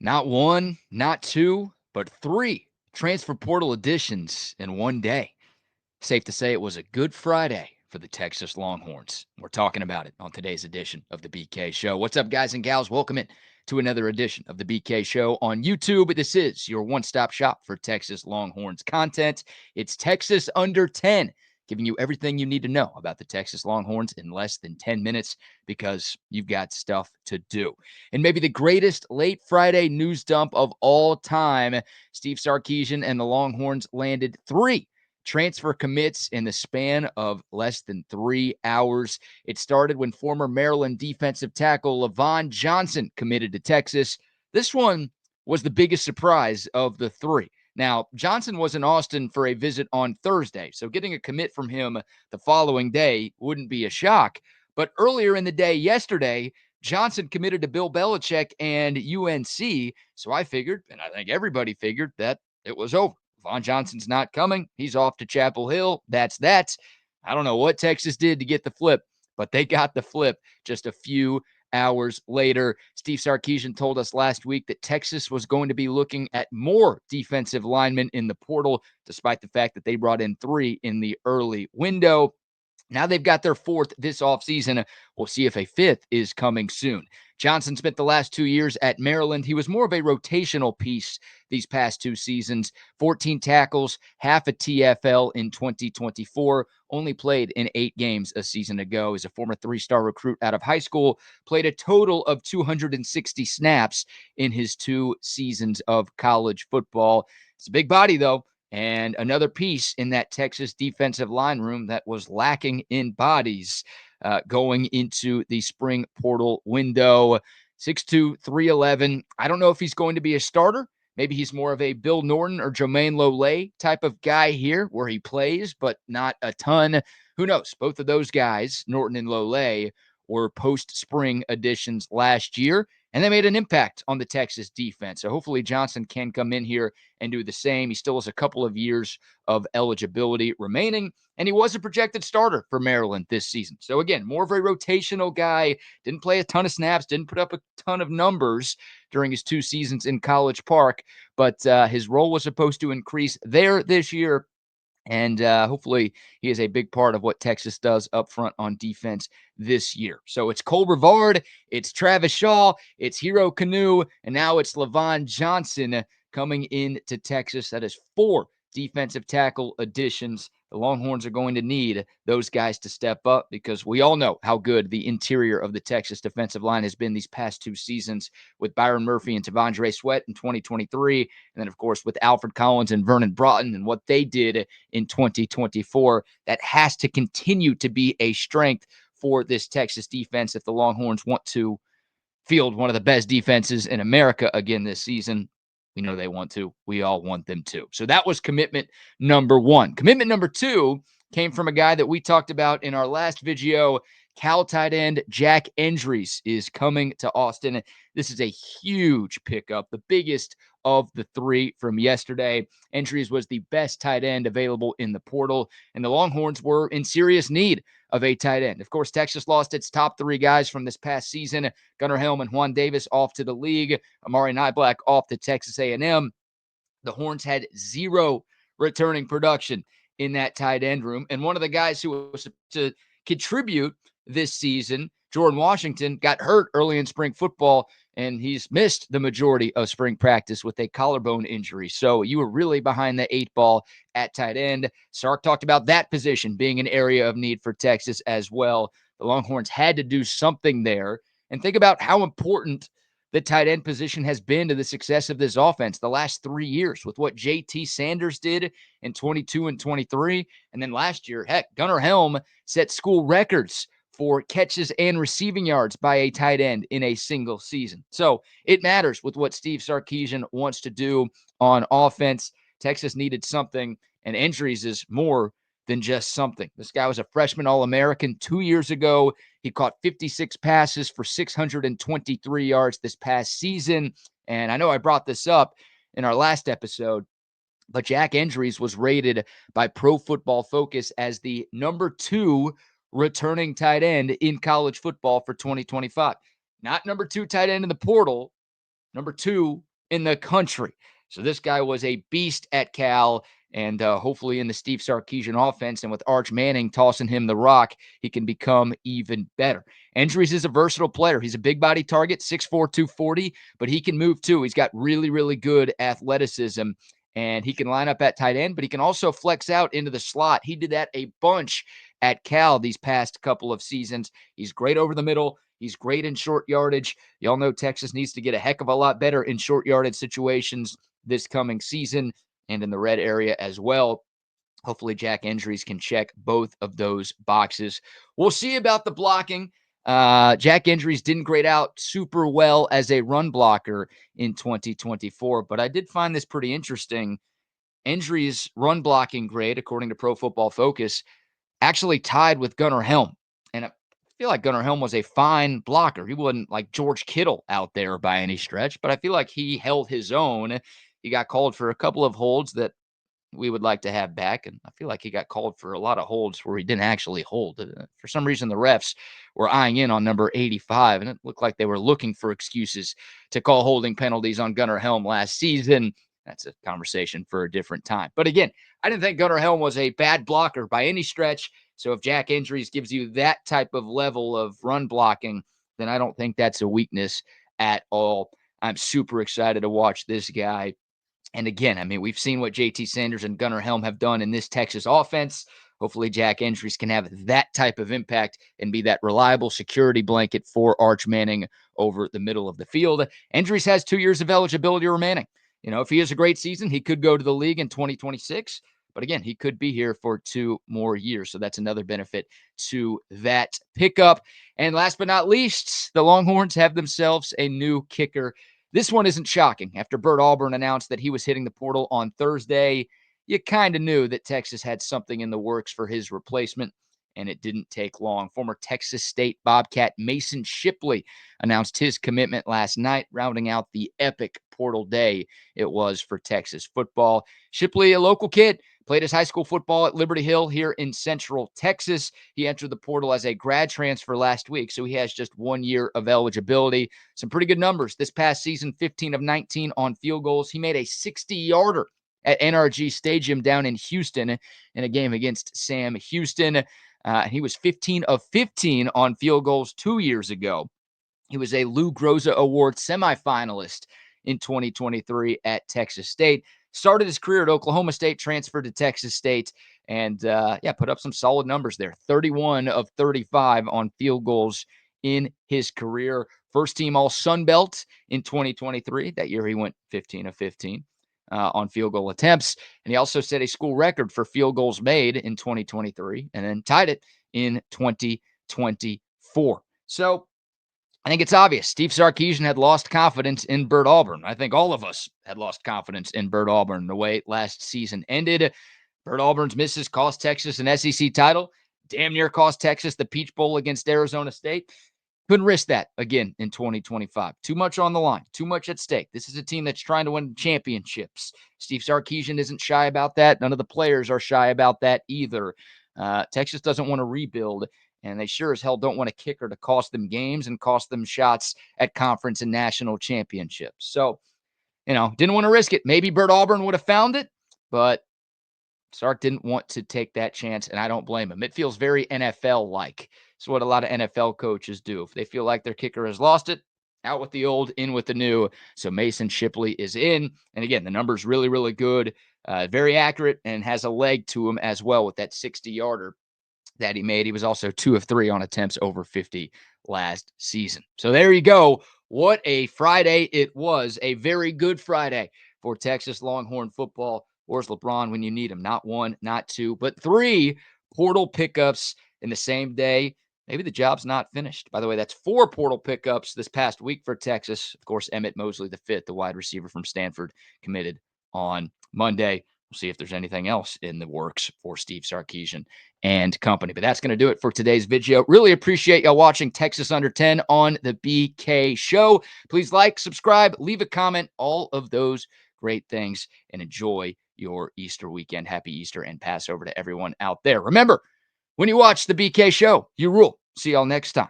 Not one, not two, but three transfer portal additions in one day. Safe to say it was a good Friday for the Texas Longhorns. We're talking about it on today's edition of the BK Show. What's up, guys and gals? Welcome in to another edition of the BK Show on YouTube. This is your one-stop shop for Texas Longhorns content. It's Texas Under 10, giving you everything you need to know about the Texas Longhorns in less than 10 minutes because you've got stuff to do. And maybe the greatest late Friday news dump of all time, Steve Sarkisian and the Longhorns landed three transfer commits in the span of less than 3 hours. It started when former Maryland defensive tackle Leavon Johnson committed to Texas. This one was the biggest surprise of the three. Now, Johnson was in Austin for a visit on Thursday, so getting a commit from him the following day wouldn't be a shock. But earlier in the day, yesterday, Johnson committed to Bill Belichick and UNC, so I figured, and I think everybody figured, that it was over. Leavon Johnson's not coming. He's off to Chapel Hill. That's that. I don't know what Texas did to get the flip, but they got the flip just a few hours later. Steve Sarkisian told us last week that Texas was going to be looking at more defensive linemen in the portal, despite the fact that they brought in three in the early window. Now they've got their fourth this offseason. We'll see if a fifth is coming soon. Johnson spent the last 2 years at Maryland. He was more of a rotational piece these past two seasons. 14 tackles, half a TFL in 2024. Only played in 8 games a season ago. He's a former 3-star recruit out of high school. Played a total of 260 snaps in his 2 seasons of college football. It's a big body, though. And another piece in that Texas defensive line room that was lacking in bodies going into the spring portal window. 6'2", 311. I don't know if he's going to be a starter. Maybe he's more of a Bill Norton or Jermaine Lole type of guy here where he plays, but not a ton. Who knows? Both of those guys, Norton and Lole, were post-spring additions last year, and they made an impact on the Texas defense. So hopefully Johnson can come in here and do the same. He still has a couple of years of eligibility remaining, and he was a projected starter for Maryland this season. So again, more of a rotational guy, didn't play a ton of snaps, didn't put up a ton of numbers during his 2 seasons in College Park, but his role was supposed to increase there this year. And hopefully he is a big part of what Texas does up front on defense this year. So it's Cole Brevard, it's Travis Shaw, it's Hero Canoe, and now it's Leavon Johnson coming into Texas. That is 4 defensive tackle additions. The Longhorns are going to need those guys to step up because we all know how good the interior of the Texas defensive line has been these past 2 seasons with Byron Murphy and T'Vondre Sweat in 2023. And then, of course, with Alfred Collins and Vernon Broughton and what they did in 2024. That has to continue to be a strength for this Texas defense if the Longhorns want to field one of the best defenses in America again this season. We know they want to. We all want them to. So that was commitment number 1. Commitment number 2 came from a guy that we talked about in our last video. Cal tight end Jack Endries is coming to Austin. This is a huge pickup, the biggest of the 3 from yesterday. Endries was the best tight end available in the portal, and the Longhorns were in serious need of a tight end. Of course, Texas lost its top 3 guys from this past season. Gunnar Helm and Juan Davis off to the league. Amari Nyblack off to Texas A&M. The Horns had 0 returning production in that tight end room. And one of the guys who was to contribute this season, Jordan Washington, got hurt early in spring football, and he's missed the majority of spring practice with a collarbone injury. So you were really behind the 8 ball at tight end. Sark talked about that position being an area of need for Texas as well. The Longhorns had to do something there. And think about how important the tight end position has been to the success of this offense the last 3 years with what JT Sanders did in 22 and 23. And then last year, heck, Gunnar Helm set school records for catches and receiving yards by a tight end in a single season. So it matters with what Steve Sarkisian wants to do on offense. Texas needed something, and Endries is more than just something. This guy was a freshman All-American 2 years ago. He caught 56 passes for 623 yards this past season. And I know I brought this up in our last episode, but Jack Endries was rated by Pro Football Focus as the number 2 returning tight end in college football for 2025. Not number 2 tight end in the portal, number 2 in the country. So this guy was a beast at Cal, and hopefully in the Steve Sarkisian offense and with Arch Manning tossing him the rock, he can become even better. Endries is a versatile player. He's a big body target, 6'4", 240, but he can move too. He's got really, really good athleticism, and he can line up at tight end, but he can also flex out into the slot. He did that a bunch at Cal these past couple of seasons. He's great over the middle. He's great in short yardage. Y'all know Texas needs to get a heck of a lot better in short yardage situations this coming season and in the red area as well. Hopefully Jack Endries can check both of those boxes. We'll see about the blocking. Jack Endries didn't grade out super well as a run blocker in 2024, but I did find this pretty interesting. Endries' run blocking grade, according to Pro Football Focus, actually tied with Gunnar Helm. And I feel like Gunnar Helm was a fine blocker. He wasn't like George Kittle out there by any stretch, but I feel like he held his own. He got called for a couple of holds that we would like to have back. And I feel like he got called for a lot of holds where he didn't actually hold. For some reason, the refs were eyeing in on number 85, and it looked like they were looking for excuses to call holding penalties on Gunnar Helm last season. That's a conversation for a different time. But again, I didn't think Gunnar Helm was a bad blocker by any stretch. So if Jack Endries gives you that type of level of run blocking, then I don't think that's a weakness at all. I'm super excited to watch this guy. And again, I mean, we've seen what JT Sanders and Gunnar Helm have done in this Texas offense. Hopefully, Jack Endries can have that type of impact and be that reliable security blanket for Arch Manning over the middle of the field. Endries has 2 years of eligibility remaining. You know, if he has a great season, he could go to the league in 2026. But again, he could be here for 2 more years. So that's another benefit to that pickup. And last but not least, the Longhorns have themselves a new kicker. This one isn't shocking. After Bert Auburn announced that he was hitting the portal on Thursday, you kind of knew that Texas had something in the works for his replacement, and it didn't take long. Former Texas State Bobcat Mason Shipley announced his commitment last night, rounding out the epic portal day it was for Texas football. Shipley, a local kid, played his high school football at Liberty Hill here in Central Texas. He entered the portal as a grad transfer last week, so he has just 1 year of eligibility. Some pretty good numbers this past season, 15 of 19 on field goals. He made a 60-yarder at NRG Stadium down in Houston in a game against Sam Houston. He was 15 of 15 on field goals 2 years ago. He was a Lou Groza Award semifinalist in 2023 at Texas State. Started his career at Oklahoma State, transferred to Texas State, and put up some solid numbers there. 31 of 35 on field goals in his career. First team All Sun Belt in 2023. That year he went 15 of 15 on field goal attempts. And he also set a school record for field goals made in 2023 and then tied it in 2024. So I think it's obvious. Steve Sarkisian had lost confidence in Bert Auburn. I think all of us had lost confidence in Bert Auburn the way last season ended. Bert Auburn's misses cost Texas an SEC title. Damn near cost Texas the Peach Bowl against Arizona State. Couldn't risk that again in 2025. Too much on the line. Too much at stake. This is a team that's trying to win championships. Steve Sarkisian isn't shy about that. None of the players are shy about that either. Texas doesn't want to rebuild. And they sure as hell don't want a kicker to cost them games and cost them shots at conference and national championships. So, didn't want to risk it. Maybe Bert Auburn would have found it, but Sark didn't want to take that chance, and I don't blame him. It feels very NFL-like. It's what a lot of NFL coaches do. If they feel like their kicker has lost it, out with the old, in with the new. So Mason Shipley is in. And again, the number's really, really good, very accurate, and has a leg to him as well with that 60-yarder that he made. He was also 2 of 3 on attempts over 50 last season. So there you go. What a Friday it was. A very good Friday for Texas Longhorn football. Where's LeBron when you need him? Not 1, not 2, but 3 portal pickups in the same day. Maybe the job's not finished. By the way, that's 4 portal pickups this past week for Texas. Of course, Emmett Mosley, the fifth, the wide receiver from Stanford, committed on Monday. We'll see if there's anything else in the works for Steve Sarkisian and company. But that's going to do it for today's video. Really appreciate y'all watching Texas Under 10 on the BK Show. Please like, subscribe, leave a comment, all of those great things, and enjoy your Easter weekend. Happy Easter and Passover to everyone out there. Remember, when you watch the BK Show, you rule. See y'all next time.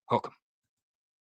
Hook 'em.